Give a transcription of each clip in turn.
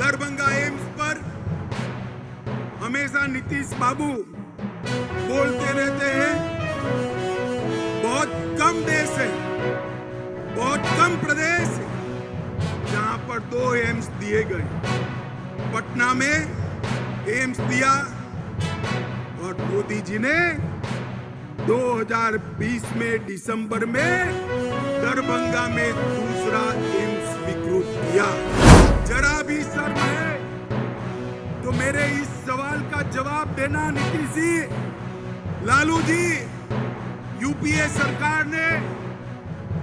Darbhanga AIIMS पर हमेशा नीतीश बाबू बोलते रहते हैं, बहुत कम देश है, बहुत कम प्रदेश है जहां पर 2 एम्स दिए गए। पटना में एम्स दिया और मोदी जी ने 2020 में दिसंबर में दरभंगा में दूसरा एम्स स्वीकृत किया। जरा भी शर्म है तो मेरे इस सवाल का जवाब देना नीतीश जी, लालू जी। यूपीए सरकार ने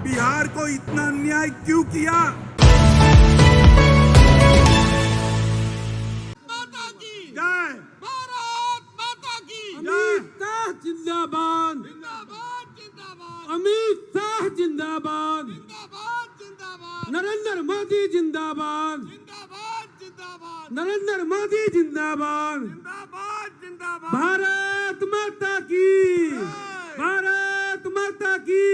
बिहार को इतना अन्याय क्यों किया? माता की जय, भारत माता की अमित शाह जिंदाबाद, जिंदाबाद जिंदाबाद अमित शाह जिंदाबाद, जिंदाबाद जिंदाबाद नरेंद्र मोदी जिंदाबाद, जिंदाबाद जिंदाबाद नरेंद्र मोदी जिंदाबाद, जिंदाबाद जिंदाबाद भारत माता की, भारत माता की।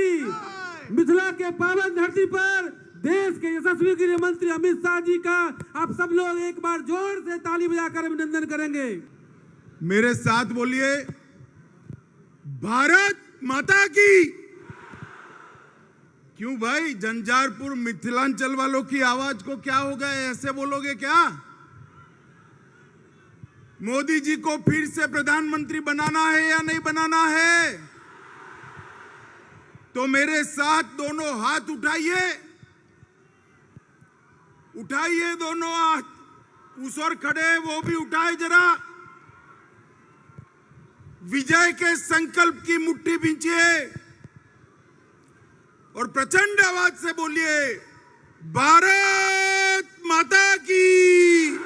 मिथिला के पावन धरती पर देश के यशस्वी गृह मंत्री अमित शाह जी का आप सब लोग एक बार जोर से ताली बजाकर अभिनंदन करेंगे। मेरे साथ बोलिए, भारत माता की। क्यों भाई, झंझारपुर मिथिलांचल वालों की आवाज को क्या हो गया? ऐसे बोलोगे क्या? मोदी जी को फिर से प्रधानमंत्री बनाना है या नहीं बनाना है? तो मेरे साथ दोनों हाथ उठाइए, उठाइए दोनों हाथ। उस ओर खड़े वो भी उठाए जरा। विजय के संकल्प की मुट्ठी भींचिए और प्रचंड आवाज से बोलिए, भारत माता की,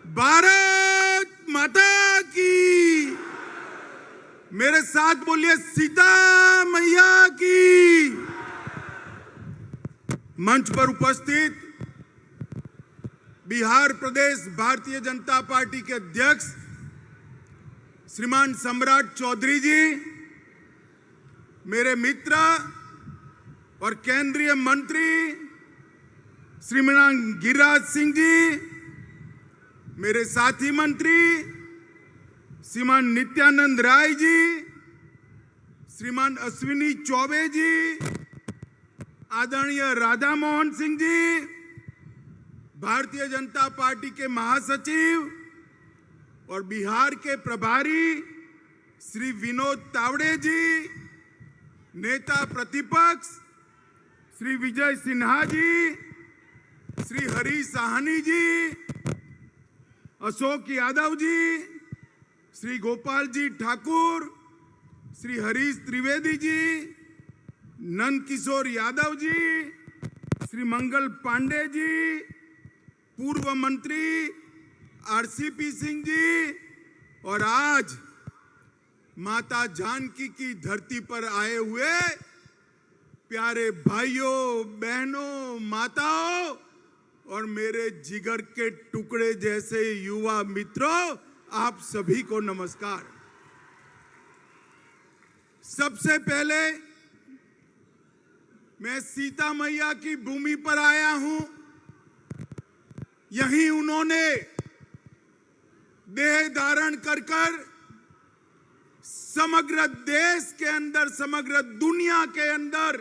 भारत माता की। मेरे साथ बोलिए, सीता मैया की। मंच पर उपस्थित बिहार प्रदेश भारतीय जनता पार्टी के अध्यक्ष श्रीमान सम्राट चौधरी जी, मेरे मित्र और केंद्रीय मंत्री श्रीमान गिरिराज सिंह जी, मेरे साथी मंत्री श्रीमान नित्यानंद राय जी, श्रीमान अश्विनी चौबे जी, आदरणीय राधा मोहन सिंह जी, भारतीय जनता पार्टी के महासचिव और बिहार के प्रभारी श्री विनोद तावड़े जी, नेता प्रतिपक्ष श्री विजय सिन्हा जी, श्री हरीश साहनी जी, अशोक यादव जी, श्री गोपाल जी ठाकुर, श्री हरीश त्रिवेदी जी, नंद किशोर यादव जी, श्री मंगल पांडे जी, पूर्व मंत्री आरसीपी सिंह जी, और आज माता जानकी की धरती पर आए हुए प्यारे भाइयों बहनों माताओं और मेरे जिगर के टुकड़े जैसे युवा मित्रों, आप सभी को नमस्कार। सबसे पहले मैं सीता मैया की भूमि पर आया हूं। यहीं उन्होंने देह धारण कर समग्र देश के अंदर, समग्र दुनिया के अंदर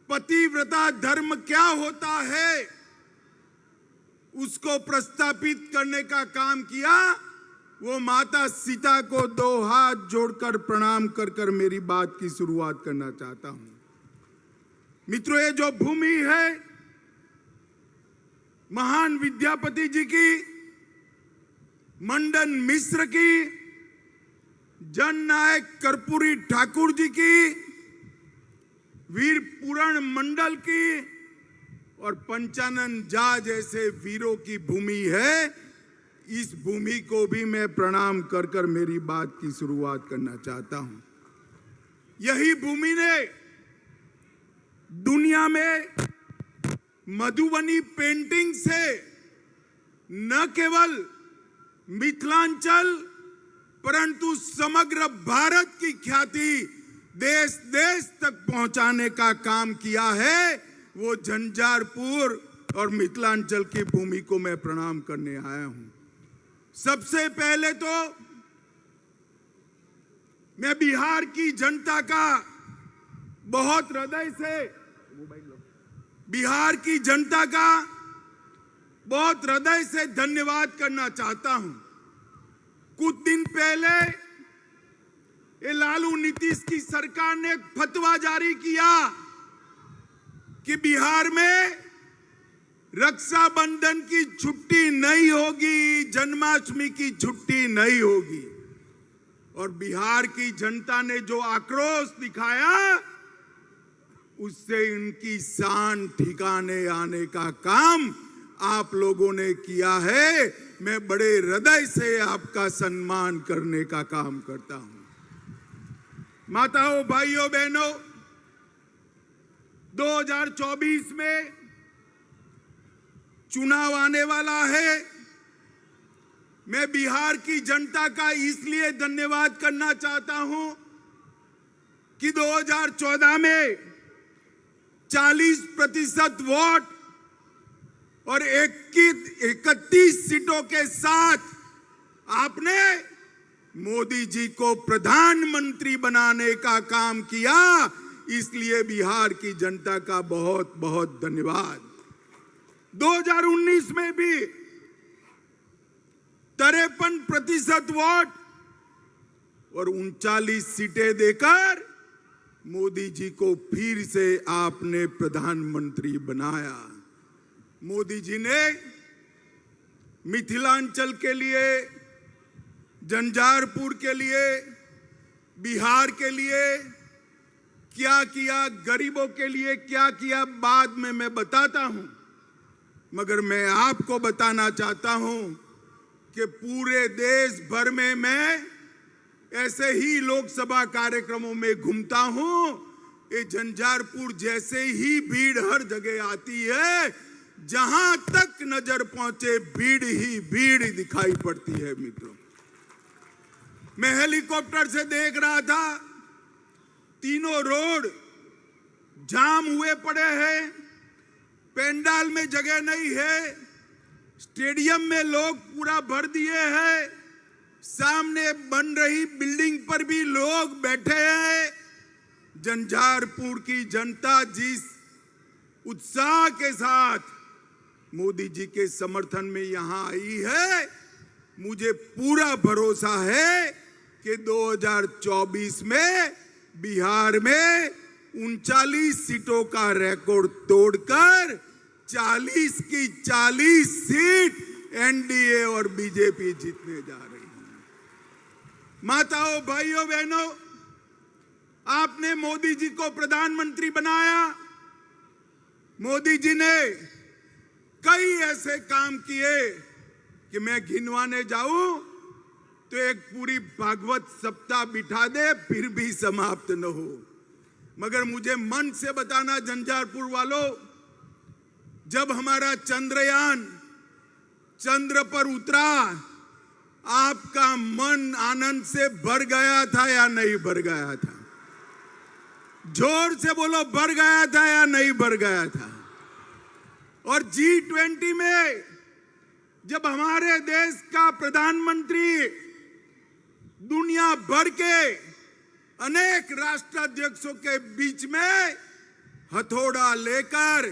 पतिव्रता धर्म क्या होता है उसको प्रस्थापित करने का काम किया। वो माता सीता को 2 हाथ जोड़कर प्रणाम कर मेरी बात की शुरुआत करना चाहता हूं। मित्रों, ये जो भूमि है महान विद्यापति जी की, मंडन मिश्र की, जननायक कर्पूरी ठाकुर जी की, वीर पूरण मंडल की और पंचानन झा जैसे वीरों की भूमि है। इस भूमि को भी मैं प्रणाम कर मेरी बात की शुरुआत करना चाहता हूं। यही भूमि ने दुनिया में मधुबनी पेंटिंग से न केवल मिथिलांचल परंतु समग्र भारत की ख्याति देश देश तक पहुंचाने का काम किया है। वो झंझारपुर और मिथिलांचल की भूमि को मैं प्रणाम करने आया हूं। सबसे पहले तो मैं बिहार की जनता का बहुत हृदय से धन्यवाद करना चाहता हूं। कुछ दिन पहले ये लालू नीतीश की सरकार ने एक फतवा जारी किया कि बिहार में रक्षाबंधन की छुट्टी नहीं होगी, जन्माष्टमी की छुट्टी नहीं होगी। और बिहार की जनता ने जो आक्रोश दिखाया, उससे इनकी शान ठिकाने आने का काम आप लोगों ने किया है। मैं बड़े हृदय से आपका सम्मान करने का काम करता हूं। माताओं, भाइयों, बहनों, 2024 में चुनाव आने वाला है। मैं बिहार की जनता का इसलिए धन्यवाद करना चाहता हूं कि 2014 में 40% वोट और 31 सीटों के साथ आपने मोदी जी को प्रधानमंत्री बनाने का काम किया। इसलिए बिहार की जनता का बहुत बहुत धन्यवाद। 2019 में भी 53% वोट और 39 सीटें देकर मोदी जी को फिर से आपने प्रधानमंत्री बनाया। मोदी जी ने मिथिलांचल के लिए, झंझारपुर के लिए, बिहार के लिए क्या किया, गरीबों के लिए क्या किया, बाद में मैं बताता हूं। मगर मैं आपको बताना चाहता हूं कि पूरे देश भर में मैं ऐसे ही लोकसभा कार्यक्रमों में घूमता हूं। ये झंझारपुर जैसे ही भीड़ हर जगह आती है, जहां तक नजर पहुंचे भीड़ ही भीड़ दिखाई पड़ती है। मित्रों, मैं हेलीकॉप्टर से देख रहा था, तीनों रोड जाम हुए पड़े हैं। पेंडाल में जगह नहीं है, स्टेडियम में लोग पूरा भर दिए हैं, सामने बन रही बिल्डिंग पर भी लोग बैठे हैं। झंझारपुर की जनता जिस उत्साह के साथ मोदी जी के समर्थन में यहां आई है, मुझे पूरा भरोसा है कि 2024 में बिहार में 39 सीटों का रिकॉर्ड तोड़कर 40 की 40 सीट एनडीए और बीजेपी जीतने जा रही है। माताओं, भाइयों, बहनों, आपने मोदी जी को प्रधानमंत्री बनाया। मोदी जी ने कई ऐसे काम किए कि मैं गिनवाने जाऊं तो एक पूरी भागवत सप्ताह बिठा दे फिर भी समाप्त न हो। मगर मुझे मन से बताना, झंझारपुर वालों, जब हमारा चंद्रयान चंद्र पर उतरा, आपका मन आनंद से भर गया था या नहीं भर गया था? जोर से बोलो, भर गया था या नहीं भर गया था? और G20 में जब हमारे देश का प्रधानमंत्री दुनिया भर के अनेक राष्ट्राध्यक्षों के बीच में हथौड़ा लेकर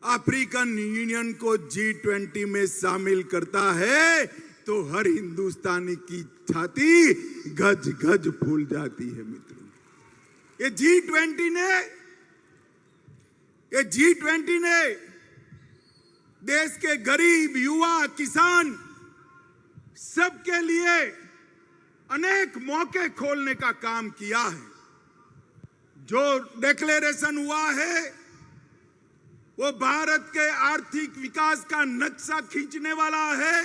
अफ्रीकन यूनियन को G20 में शामिल करता है, तो हर हिंदुस्तानी की छाती गज गज फूल जाती है। मित्रों, ये G20 ने देश के गरीब, युवा, किसान सबके लिए अनेक मौके खोलने का काम किया है। जो डिक्लेरेशन हुआ है वो भारत के आर्थिक विकास का नक्शा खींचने वाला है।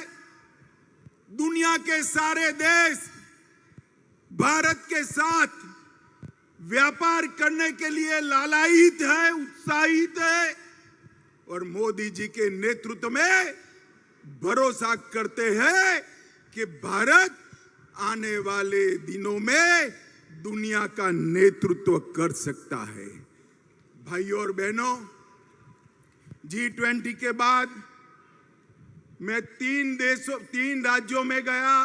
दुनिया के सारे देश भारत के साथ व्यापार करने के लिए लालायित है, उत्साहित है और मोदी जी के नेतृत्व में भरोसा करते हैं कि भारत आने वाले दिनों में दुनिया का नेतृत्व कर सकता है। भाइयों और बहनों, G20 के बाद मैं 3 राज्यों में गया।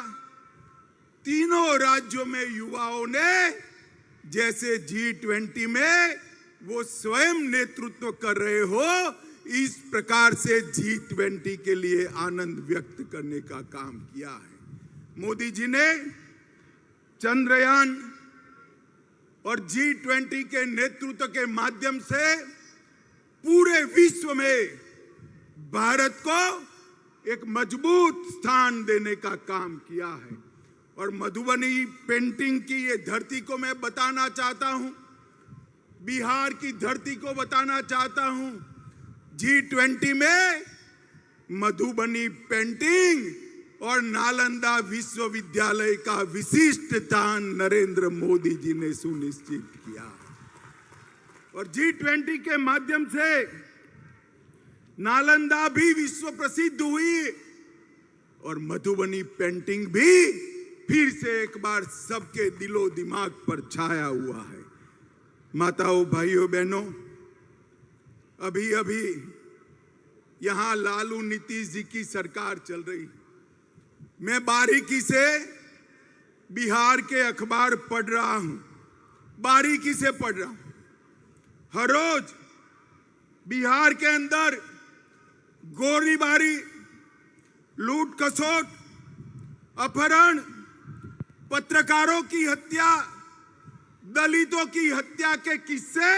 तीनों राज्यों में युवाओं ने जैसे G20 में वो स्वयं नेतृत्व कर रहे हो, इस प्रकार से G20 के लिए आनंद व्यक्त करने का काम किया है। मोदी जी ने चंद्रयान और G20 के नेतृत्व के माध्यम से पूरे विश्व में भारत को एक मजबूत स्थान देने का काम किया है। और मधुबनी पेंटिंग की ये धरती को मैं बताना चाहता हूं, बिहार की धरती को बताना चाहता हूं। G20 में मधुबनी पेंटिंग और नालंदा विश्वविद्यालय का विशिष्ट दान नरेंद्र मोदी जी ने सुनिश्चित किया। और G20 के माध्यम से नालंदा भी विश्व प्रसिद्ध हुई और मधुबनी पेंटिंग भी फिर से एक बार सबके दिलो दिमाग पर छाया हुआ है। माताओं, भाइयों, बहनों, अभी अभी यहां लालू नीतीश जी की सरकार चल रही। मैं बारीकी से बिहार के अखबार पढ़ रहा हूं, बारीकी से पढ़ रहा हूं। हर रोज बिहार के अंदर गोलीबारी, लूट खसोट, अपहरण, पत्रकारों की हत्या, दलितों की हत्या के किस्से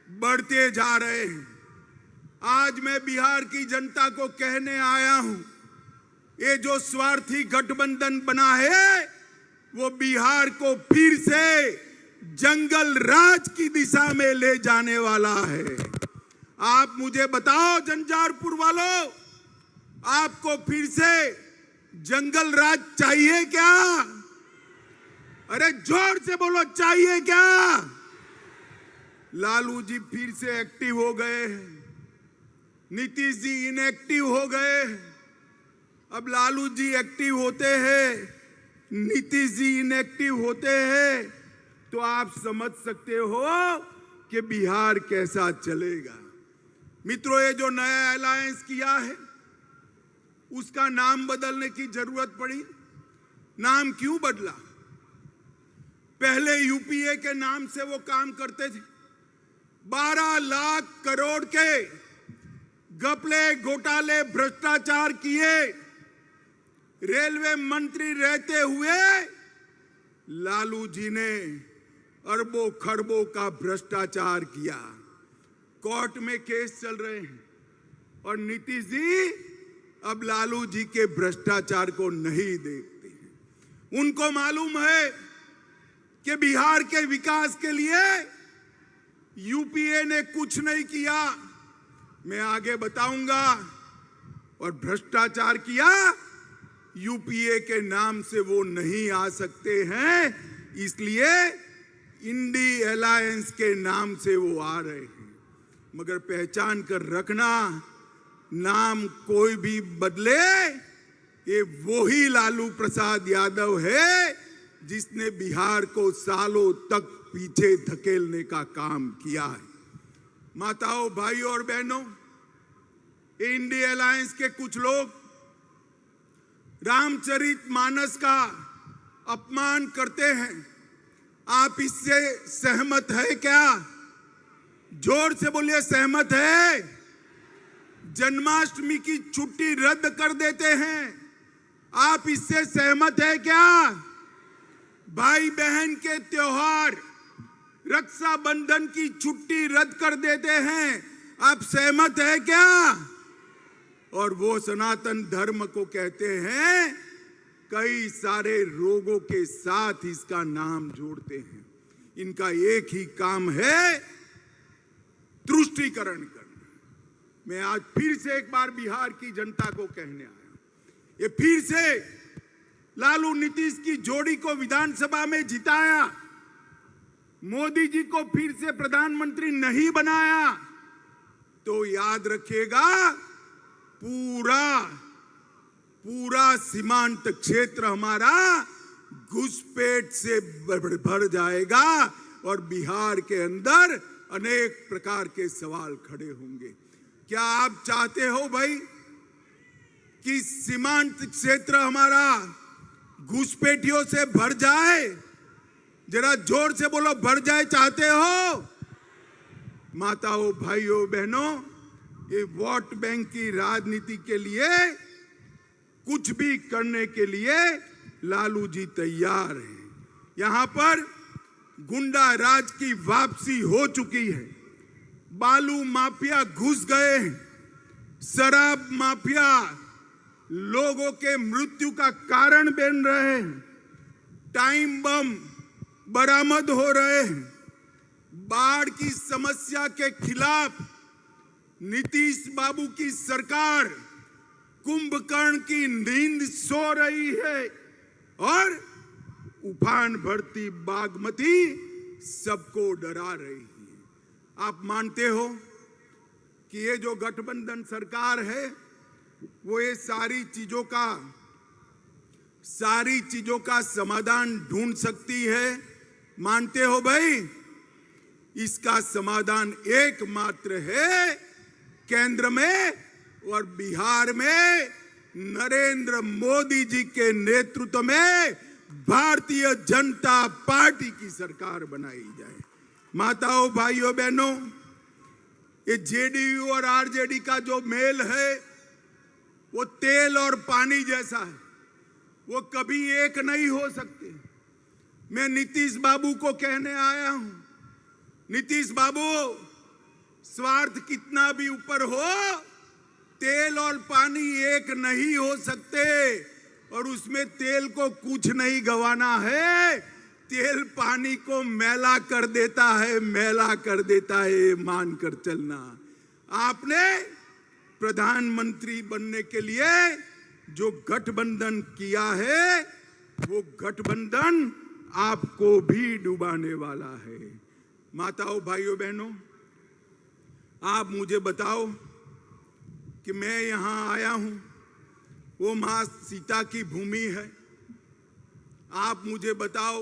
बढ़ते जा रहे हैं। आज मैं बिहार की जनता को कहने आया हूं, ये जो स्वार्थी गठबंधन बना है वो बिहार को फिर से जंगल राज की दिशा में ले जाने वाला है। आप मुझे बताओ जंजारपुर वालों, आपको फिर से जंगल राज चाहिए क्या? अरे जोर से बोलो, चाहिए क्या? लालू जी फिर से एक्टिव हो गए, नीतीश जी इनएक्टिव हो गए। अब लालू जी एक्टिव होते हैं, नीतीश जी इनएक्टिव होते हैं, तो आप समझ सकते हो कि बिहार कैसा चलेगा। मित्रों, ये जो नया अलायंस किया है उसका नाम बदलने की जरूरत पड़ी। नाम क्यों बदला? पहले यूपीए के नाम से वो काम करते थे। 12 लाख करोड़ के घपले, घोटाले, भ्रष्टाचार किए। रेलवे मंत्री रहते हुए लालू जी ने अरबों खरबों का भ्रष्टाचार किया। कोर्ट में केस चल रहे हैं और नीतीश जी अब लालू जी के भ्रष्टाचार को नहीं देखते हैं। उनको मालूम है कि बिहार के विकास के लिए यूपीए ने कुछ नहीं किया। मैं आगे बताऊंगा। और भ्रष्टाचार किया, यूपीए के नाम से वो नहीं आ सकते हैं, इसलिए इंडी अलायंस के नाम से वो आ रहे हैं। मगर पहचान कर रखना, नाम कोई भी बदले, ये वही लालू प्रसाद यादव है जिसने बिहार को सालों तक पीछे धकेलने का काम किया है। माताओं, भाइयों और बहनों, इंडिया अलायंस के कुछ लोग रामचरितमानस का अपमान करते हैं। आप इससे सहमत है क्या? जोर से बोलिए, सहमत है? जन्माष्टमी की छुट्टी रद्द कर देते हैं, आप इससे सहमत है क्या? भाई बहन के त्योहार, रक्षाबंधन की छुट्टी रद्द कर देते हैं, आप सहमत है क्या? और वो सनातन धर्म को कहते हैं, कई सारे रोगों के साथ इसका नाम जोड़ते हैं। इनका एक ही काम है, तुष्टीकरण करना। मैं आज फिर से एक बार बिहार की जनता को कहने आया, ये फिर से लालू नीतीश की जोड़ी को विधानसभा में जिताया, मोदी जी को फिर से प्रधानमंत्री नहीं बनाया, तो याद रखिएगा पूरा सीमांत क्षेत्र हमारा घुसपैठ से भर जाएगा और बिहार के अंदर अनेक प्रकार के सवाल खड़े होंगे। क्या आप चाहते हो भाई कि सीमांत क्षेत्र हमारा घुसपैठियों से भर जाए? जरा जोर से बोलो, भर जाए चाहते हो? माताओं, भाइयों, बहनों, ये वोट बैंक की राजनीति के लिए कुछ भी करने के लिए लालू जी तैयार हैं। यहां पर गुंडा राज की वापसी हो चुकी है। बालू माफिया घुस गए हैं। शराब माफिया लोगों के मृत्यु का कारण बन रहे हैं। टाइम बम बरामद हो रहे हैं। बाढ़ की समस्या के खिलाफ नीतीश बाबू की सरकार कुंभकर्ण की नींद सो रही है और उफान भरती बागमती सबको डरा रही है। आप मानते हो कि ये जो गठबंधन सरकार है वो ये सारी चीजों का समाधान ढूंढ सकती है? मानते हो भाई? इसका समाधान एकमात्र है केंद्र में और बिहार में नरेंद्र मोदी जी के नेतृत्व में भारतीय जनता पार्टी की सरकार बनाई जाए। माताओं, भाइयों, बहनों, ये जेडीयू और आरजेडी का जो मेल है वो तेल और पानी जैसा है, वो कभी एक नहीं हो सकते। मैं नीतीश बाबू को कहने आया हूं, नीतीश बाबू, स्वार्थ कितना भी ऊपर हो, तेल और पानी एक नहीं हो सकते और उसमें तेल को कुछ नहीं गंवाना है। तेल पानी को मैला कर देता है, मैला कर देता है, मानकर चलना। आपने प्रधानमंत्री बनने के लिए जो गठबंधन किया है वो गठबंधन आपको भी डुबाने वाला है। माताओं, भाइयों, बहनों, आप मुझे बताओ कि मैं यहां आया हूं, वो मां सीता की भूमि है। आप मुझे बताओ,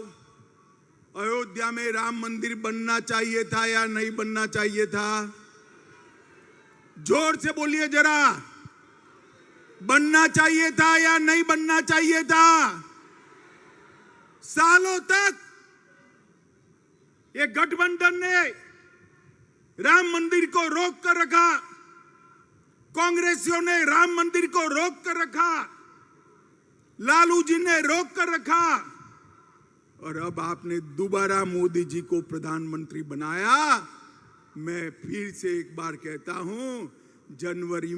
अयोध्या में राम मंदिर बनना चाहिए था या नहीं बनना चाहिए था? जोर से बोलिए जरा, बनना चाहिए था या नहीं बनना चाहिए था? सालों तक ये गठबंधन ने राम मंदिर को रोक कर रखा, कांग्रेसियों ने राम मंदिर को रोक कर रखा, लालू जी ने रोक कर रखा और अब आपने दोबारा मोदी जी को प्रधानमंत्री बनाया। मैं फिर से एक बार कहता हूं, जनवरी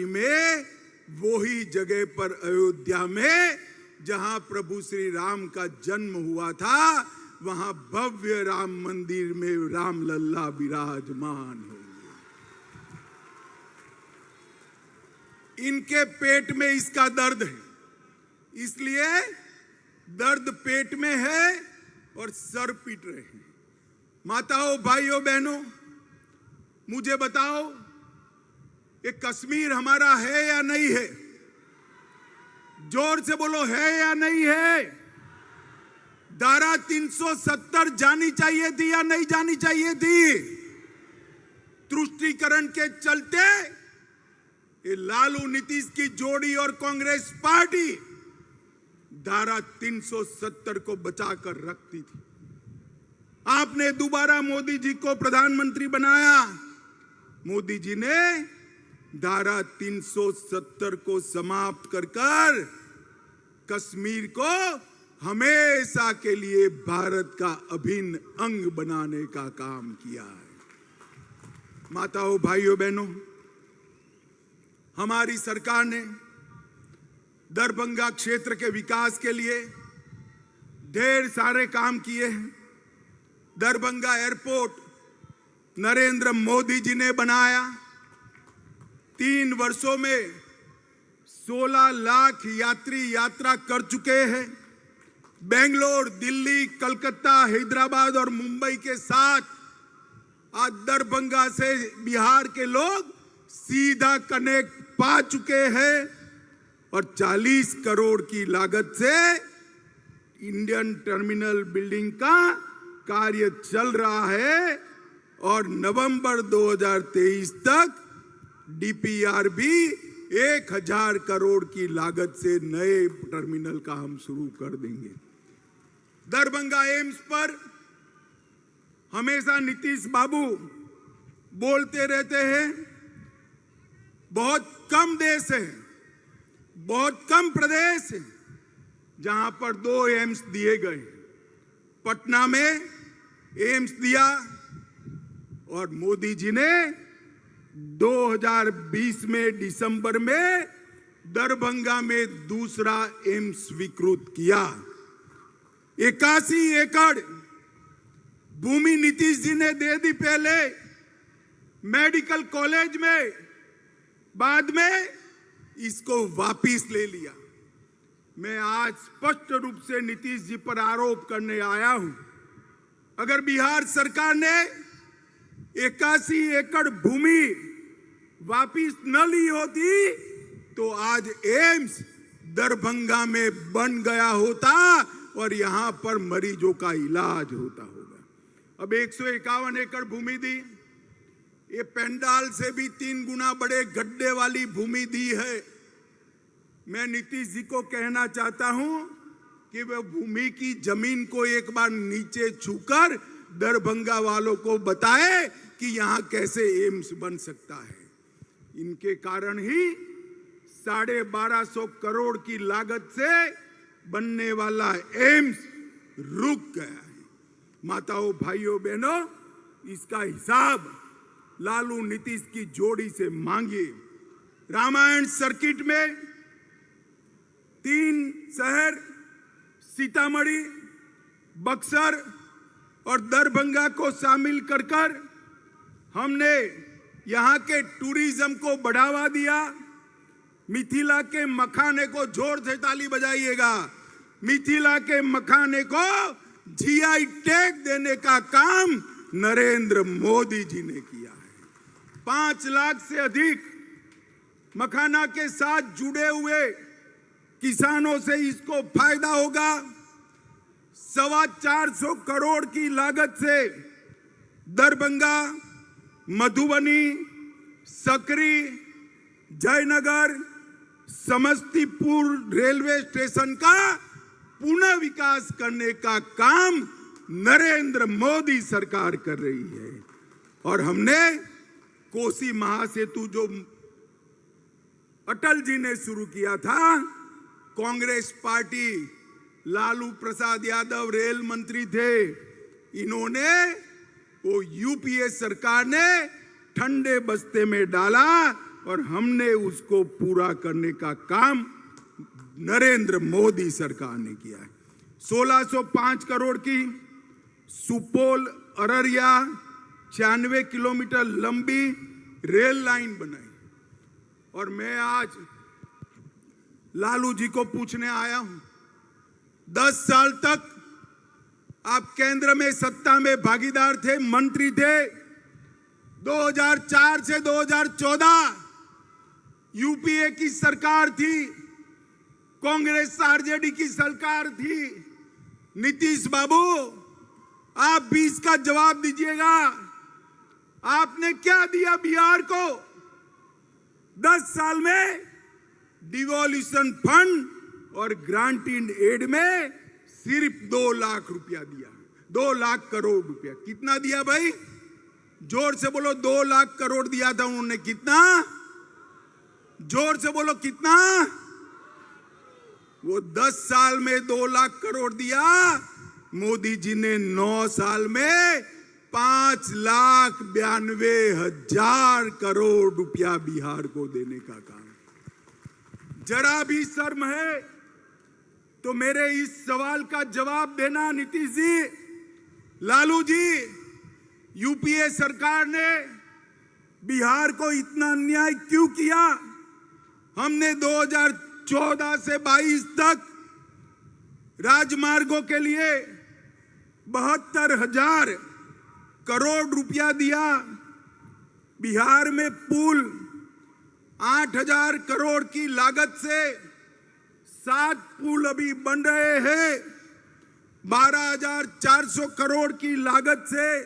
में वही जगह पर अयोध्या में जहां प्रभु श्री राम का जन्म हुआ था, वहां भव्य राम मंदिर में राम लल्ला विराजमान होंगे। इनके पेट में इसका दर्द है, इसलिए दर्द पेट में है और सर पीट रहे हैं। माताओं, भाइयों, बहनों, मुझे बताओ, ये कश्मीर हमारा है या नहीं है? जोर से बोलो, है या नहीं है? धारा 370 जानी चाहिए थी या नहीं जानी चाहिए थी? तुष्टीकरण के चलते ये लालू नीतीश की जोड़ी और कांग्रेस पार्टी धारा 370 को बचाकर रखती थी। आपने दोबारा मोदी जी को प्रधानमंत्री बनाया। मोदी जी ने धारा 370 को समाप्त कर कश्मीर को हमेशा के लिए भारत का अभिन्न अंग बनाने का काम किया है। माताओं, भाइयों, बहनों, हमारी सरकार ने दरभंगा क्षेत्र के विकास के लिए ढेर सारे काम किए हैं। दरभंगा एयरपोर्ट नरेंद्र मोदी जी ने बनाया। 3 वर्षों में 16 लाख यात्री यात्रा कर चुके हैं। बेंगलोर, दिल्ली, कलकत्ता, हैदराबाद और मुंबई के साथ आज दरभंगा से बिहार के लोग सीधा कनेक्ट पा चुके हैं और 40 करोड़ की लागत से इंडियन टर्मिनल बिल्डिंग का कार्य चल रहा है और नवंबर 2023 तक डीपीआर भी 1000 करोड़ की लागत से नए टर्मिनल का हम शुरू कर देंगे। दरभंगा एम्स पर हमेशा नीतीश बाबू बोलते रहते हैं, बहुत कम देश है, बहुत कम प्रदेश है जहां पर 2 एम्स दिए गए। पटना में एम्स दिया और मोदी जी ने 2020 में दिसंबर में दरभंगा में दूसरा एम्स स्वीकृत किया। 81 एकड़ भूमि नीतीश जी ने दे दी पहले मेडिकल कॉलेज में, बाद में इसको वापिस ले लिया। मैं आज स्पष्ट रूप से नीतीश जी पर आरोप करने आया हूं, अगर बिहार सरकार ने 81 एकड़ भूमि वापिस न ली होती तो आज एम्स दरभंगा में बन गया होता और यहां पर मरीजों का इलाज होता होगा। अब 151 एकड़ भूमि दी, ये पेंडाल से भी 3 गुना बड़े गड्ढे वाली भूमि दी है। मैं नीतीश जी को कहना चाहता हूं कि वह भूमि की जमीन को एक बार नीचे छूकर दरभंगा वालों को बताए कि यहां कैसे एम्स बन सकता है। इनके कारण ही 1250 करोड़ की लागत से बनने वाला एम्स रुक गया है। माताओं, भाइयों, बहनों, इसका हिसाब लालू नीतीश की जोड़ी से मांगिए। रामायण सर्किट में 3 शहर सीतामढ़ी, बक्सर और दरभंगा को शामिल कर हमने यहाँ के टूरिज्म को बढ़ावा दिया। मिथिला के मखाने को, जोर से ताली बजाइएगा, मिथिला के मखाने को जीआई टैग देने का काम नरेंद्र मोदी जी ने किया है। 5 लाख से अधिक मखाना के साथ जुड़े हुए किसानों से इसको फायदा होगा। 425 करोड़ की लागत से दरभंगा, मधुबनी, सकरी, जयनगर, समस्तीपुर रेलवे स्टेशन का पुनः विकास करने का काम नरेंद्र मोदी सरकार कर रही है। और हमने कोसी महासेतु जो अटल जी ने शुरू किया था, कांग्रेस पार्टी, लालू प्रसाद यादव रेल मंत्री थे, इन्होंने वो यूपीए सरकार ने ठंडे बस्ते में डाला और हमने उसको पूरा करने का काम नरेंद्र मोदी सरकार ने किया है। 1605 करोड़ की सुपौल अररिया 96 किलोमीटर लंबी रेल लाइन बनाई। और मैं आज लालू जी को पूछने आया हूं, 10 साल तक आप केंद्र में सत्ता में भागीदार थे, मंत्री थे। 2004 से 2014 यूपीए की सरकार थी, कांग्रेस आरजेडी की सरकार थी। नीतीश बाबू, आप भी इसका जवाब दीजिएगा, आपने क्या दिया बिहार को? 10 साल में डिवोल्यूशन फंड और ग्रांटिंग एड में सिर्फ 2 लाख रुपया दिया, 2 लाख करोड़ रुपया। कितना दिया भाई? जोर से बोलो, 2 लाख करोड़ दिया था उन्होंने। कितना? जोर से बोलो, कितना? वो 10 साल में 2 लाख करोड़ दिया। मोदी जी ने 9 साल में 5,92,000 करोड़ रुपया बिहार को देने का काम। जरा भी शर्म है तो मेरे इस सवाल का जवाब देना नीतीश जी, लालू जी। यूपीए सरकार ने बिहार को इतना अन्याय क्यों किया? हमने 2014 से 22 तक राजमार्गों के लिए 72,000 करोड़ रुपया दिया। बिहार में पुल 8,000 करोड़ की लागत से 7 पुल अभी बन रहे हैं। 12,400 करोड़ की लागत से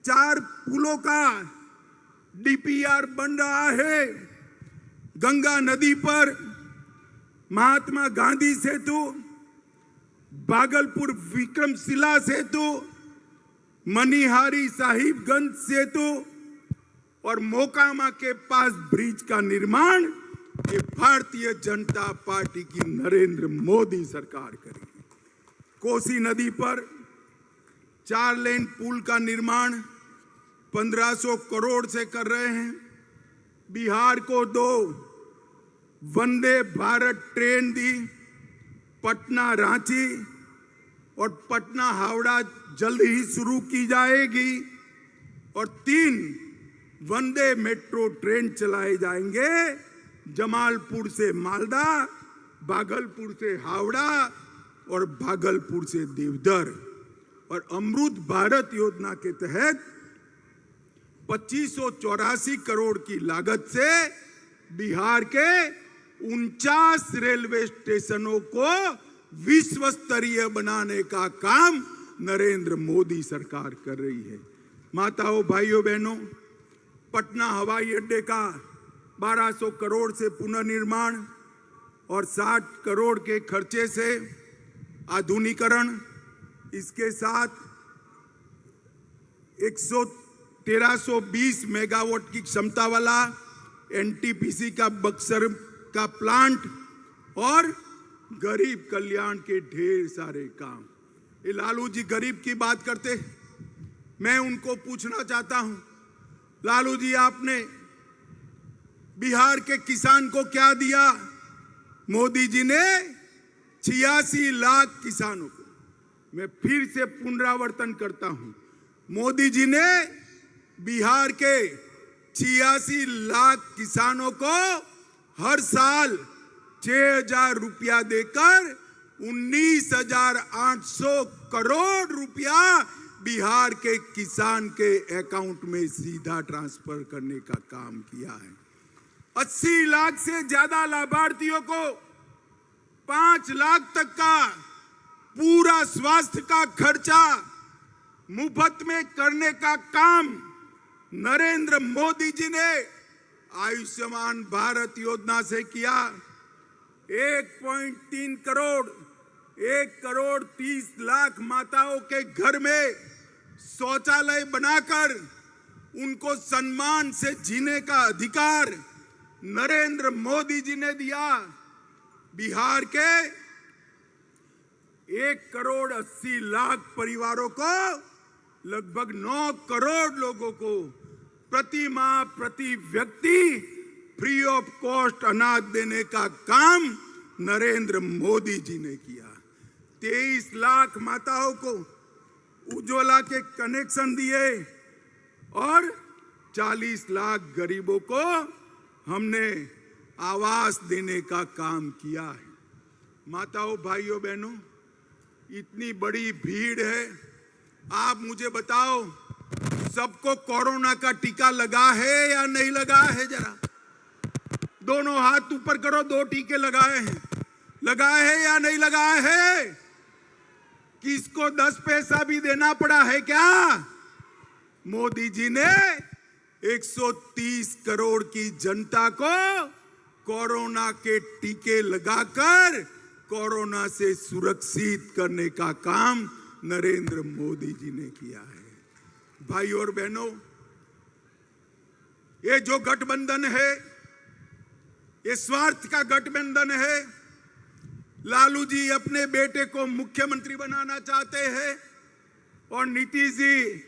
4 पुलों का डीपीआर बन रहा है। गंगा नदी पर महात्मा गांधी सेतु, भागलपुर विक्रमशिला सेतु, मनिहारी साहिबगंज सेतु और मोकामा के पास ब्रिज का निर्माण ये भारतीय जनता पार्टी की नरेंद्र मोदी सरकार करेगी। कोसी नदी पर 4 लेन पुल का निर्माण 1500 करोड़ से कर रहे हैं। बिहार को 2 वंदे भारत ट्रेन दी, पटना रांची और पटना हावड़ा जल्द ही शुरू की जाएगी और 3 वंदे मेट्रो ट्रेन चलाए जाएंगे, जमालपुर से मालदा, भागलपुर से हावड़ा और भागलपुर से देवधर। और अमृत भारत योजना के तहत 2584 करोड़ की लागत से बिहार के 49 रेलवे स्टेशनों को विश्व स्तरीय बनाने का काम नरेंद्र मोदी सरकार कर रही है। माताओं, भाइयों, बहनों, पटना हवाई अड्डे का 1200 करोड़ से पुनर्निर्माण और 60 करोड़ के खर्चे से आधुनिकीकरण, इसके साथ 1320 मेगावाट की क्षमता वाला एनटीपीसी का बक्सर का प्लांट और गरीब कल्याण के ढेर सारे काम। ये लालू जी गरीब की बात करते, मैं उनको पूछना चाहता हूं, लालू जी आपने बिहार के किसान को क्या दिया? मोदी जी ने 86 लाख किसानों को, मैं फिर से पुनरावर्तन करता हूं, मोदी जी ने बिहार के 86 लाख किसानों को हर साल 6,000 रुपया देकर 19,800 करोड़ रुपया बिहार के किसान के अकाउंट में सीधा ट्रांसफर करने का काम किया है। 80 लाख से ज्यादा लाभार्थियों को 5 लाख तक का पूरा स्वास्थ्य का खर्चा मुफ्त में करने का काम नरेंद्र मोदी जी ने आयुष्मान भारत योजना से किया। 1.3 करोड़ 1,30 लाख माताओं के घर में शौचालय बनाकर उनको सम्मान से जीने का अधिकार नरेंद्र मोदी जी ने दिया। बिहार के 1,80 लाख परिवारों को लगभग 9 करोड़ लोगों को प्रति माह प्रति व्यक्ति फ्री ऑफ कॉस्ट अनाज देने का काम नरेंद्र मोदी जी ने किया। 23 लाख माताओं को उज्ज्वला के कनेक्शन दिए और 40 लाख गरीबों को हमने आवास देने का काम किया है। माताओं, भाइयों, बहनों, इतनी बड़ी भीड़ है, आप मुझे बताओ सबको कोरोना का टीका लगा है या नहीं लगा है? जरा दोनों हाथ ऊपर करो, 2 टीके लगाए हैं, लगाए हैं या नहीं लगाए हैं? किसको 10 पैसा भी देना पड़ा है क्या? मोदी जी ने 130 करोड़ की जनता को कोरोना के टीके लगाकर कोरोना से सुरक्षित करने का काम नरेंद्र मोदी जी ने किया है। भाइयों और बहनों, ये जो गठबंधन है, ये स्वार्थ का गठबंधन है। लालू जी अपने बेटे को मुख्यमंत्री बनाना चाहते हैं और नीतीश जी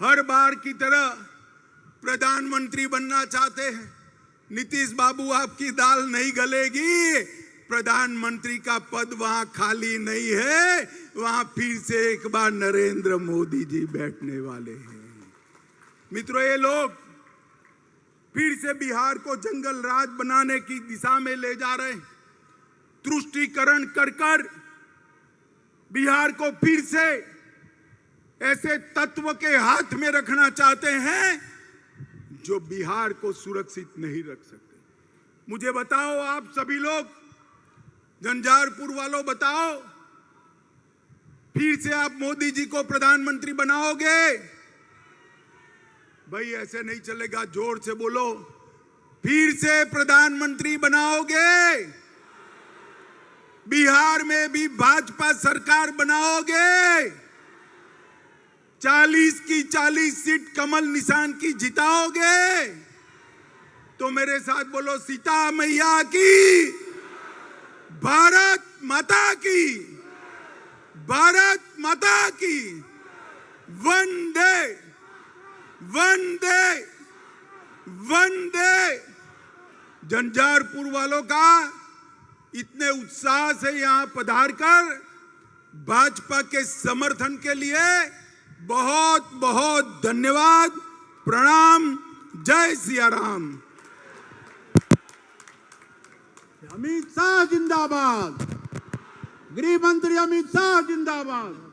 हर बार की तरह प्रधानमंत्री बनना चाहते हैं। नीतीश बाबू, आपकी दाल नहीं गलेगी, प्रधानमंत्री का पद वहां खाली नहीं है, वहां फिर से एक बार नरेंद्र मोदी जी बैठने वाले हैं। मित्रों, ये लोग फिर से बिहार को जंगल राज बनाने की दिशा में ले जा रहे हैं। तुष्टीकरण कर कर बिहार को फिर से ऐसे तत्व के हाथ में रखना चाहते हैं जो बिहार को सुरक्षित नहीं रख सकते। मुझे बताओ, आप सभी लोग, झंझारपुर वालों, बताओ, फिर से आप मोदी जी को प्रधानमंत्री बनाओगे? भाई ऐसे नहीं चलेगा, जोर से बोलो। फिर से प्रधानमंत्री बनाओगे? बिहार में भी भाजपा सरकार बनाओगे? 40 की 40 सीट कमल निशान की जिताओगे? तो मेरे साथ बोलो, सीता मैया की, भारत माता की, भारत माता की, वंदे वंदे वंदे। झंझारपुर वालों का इतने उत्साह से यहां पधार कर भाजपा के समर्थन के लिए बहुत बहुत धन्यवाद, प्रणाम, जय सिया राम। अमित शाह जिंदाबाद, गृह मंत्री अमित शाह जिंदाबाद।